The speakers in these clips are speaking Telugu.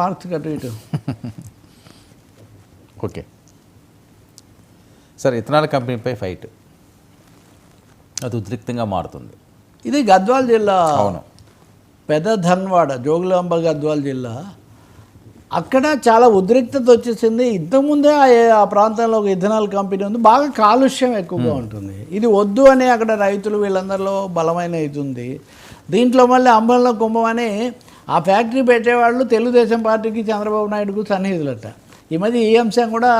మార్క్స్ కట్టు ఇటు. ఓకే సార్, ఇథనాల్ కంపెనీపై ఫైట్ అది ఉద్రిక్తంగా మారుతుంది. ఇది గద్వాల్ జిల్లా, అవును, పెద్ద ధన్వాడ, జోగులాంబ గద్వాల్ జిల్లా. అక్కడ చాలా ఉద్రిక్తత వచ్చేసింది. ఇంతకుముందే ఆ ప్రాంతంలో ఒక ఇథనాల్ కంపెనీ ఉంది, బాగా కాలుష్యం ఎక్కువగా ఉంటుంది. ఇది వద్దు అని అక్కడ రైతులు వీళ్ళందరిలో బలమైన ఇది ఉంది. దీంట్లో మళ్ళీ అంబలంలో కుంభమని ఆ ఫ్యాక్టరీ పెట్టేవాళ్ళు తెలుగుదేశం పార్టీకి చంద్రబాబు నాయుడుకు సన్నిహితులట. ఈ మధ్య ఈ అంశం కూడా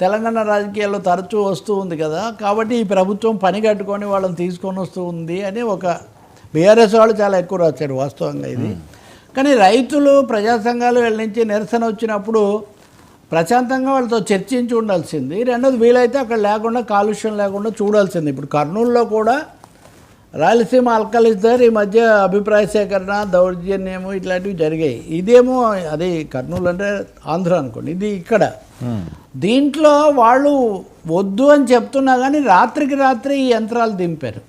తెలంగాణ రాజకీయాల్లో తరచూ వస్తూ ఉంది కదా. కాబట్టి ఈ ప్రభుత్వం పని కట్టుకొని వాళ్ళని తీసుకొని వస్తూ ఉంది అని ఒక బీఆర్ఎస్ వాళ్ళు చాలా ఎక్కువ రాశారు వాస్తవంగా ఇది. కానీ రైతులు, ప్రజా సంఘాలు వీళ్ళ నుంచి నిరసన వచ్చినప్పుడు ప్రశాంతంగా వాళ్ళతో చర్చించి ఉండాల్సింది. రెండోది వీలైతే అక్కడ లేకుండా, కాలుష్యం లేకుండా చూడాల్సింది. ఇప్పుడు కర్నూలులో కూడా రాయలసీమ అల్కలిస్తారు ఈ మధ్య అభిప్రాయ సేకరణ, దౌర్జన్యము ఇట్లాంటివి జరిగాయి. ఇదేమో అది కర్నూలు అంటే ఆంధ్ర అనుకోండి, ఇది ఇక్కడ. దీంట్లో వాళ్ళు వద్దు అని చెప్తున్నా కానీ రాత్రికి రాత్రి ఈ యంత్రాలు దింపారు.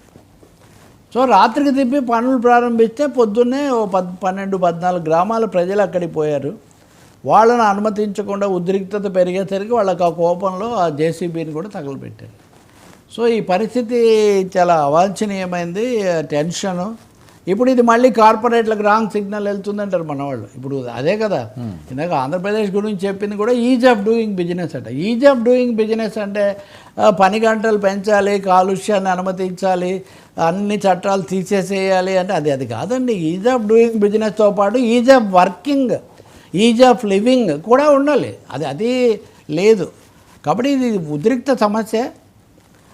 సో రాత్రికి దింపి పనులు ప్రారంభిస్తే పొద్దున్నే 12-14 గ్రామాల ప్రజలు అక్కడికి పోయారు. వాళ్ళను అనుమతించకుండా ఉద్రిక్తత పెరిగేసరికి వాళ్ళకి ఆ కోపంలో ఆ జేసీబీని కూడా తగలబెట్టారు. సో ఈ పరిస్థితి చాలా అవాంఛనీయమైంది, టెన్షను. ఇప్పుడు ఇది మళ్ళీ కార్పొరేట్లకు రాంగ్ సిగ్నల్ వెళ్తుందంటారు మన వాళ్ళు. ఇప్పుడు అదే కదా ఇందాక ఆంధ్రప్రదేశ్ గురించి చెప్పింది కూడా ఈజ్ ఆఫ్ డూయింగ్ బిజినెస్ అట. ఈజ్ ఆఫ్ డూయింగ్ బిజినెస్ అంటే పని గంటలు పెంచాలి, కాలుష్యాన్ని అనుమతించాలి, అన్ని చట్టాలు తీసేసేయాలి అంటే అది కాదండి. ఈజ్ ఆఫ్ డూయింగ్ బిజినెస్తో పాటు is of working, is of living కూడా ఉండాలి. అది లేదు. కాబట్టి ఇది ఉద్రిక్త సమస్య.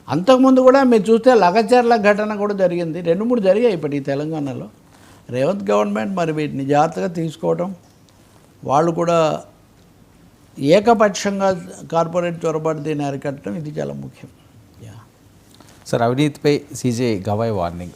అంతకుముందు కూడా మీరు చూస్తే లగచర్ల ఘటన కూడా జరిగింది, 2-3 జరిగాయి ఇప్పటి తెలంగాణలో. రేవంత్ గవర్నమెంట్ మరి వీటిని జాగ్రత్తగా తీసుకోవడం, వాళ్ళు కూడా ఏకపక్షంగా కార్పొరేట్ చొరబాటు దీన్ని అరికట్టడం, ఇది చాలా ముఖ్యం. సార్, అవినీతిపై సీజే గవాయ్ వార్నింగ్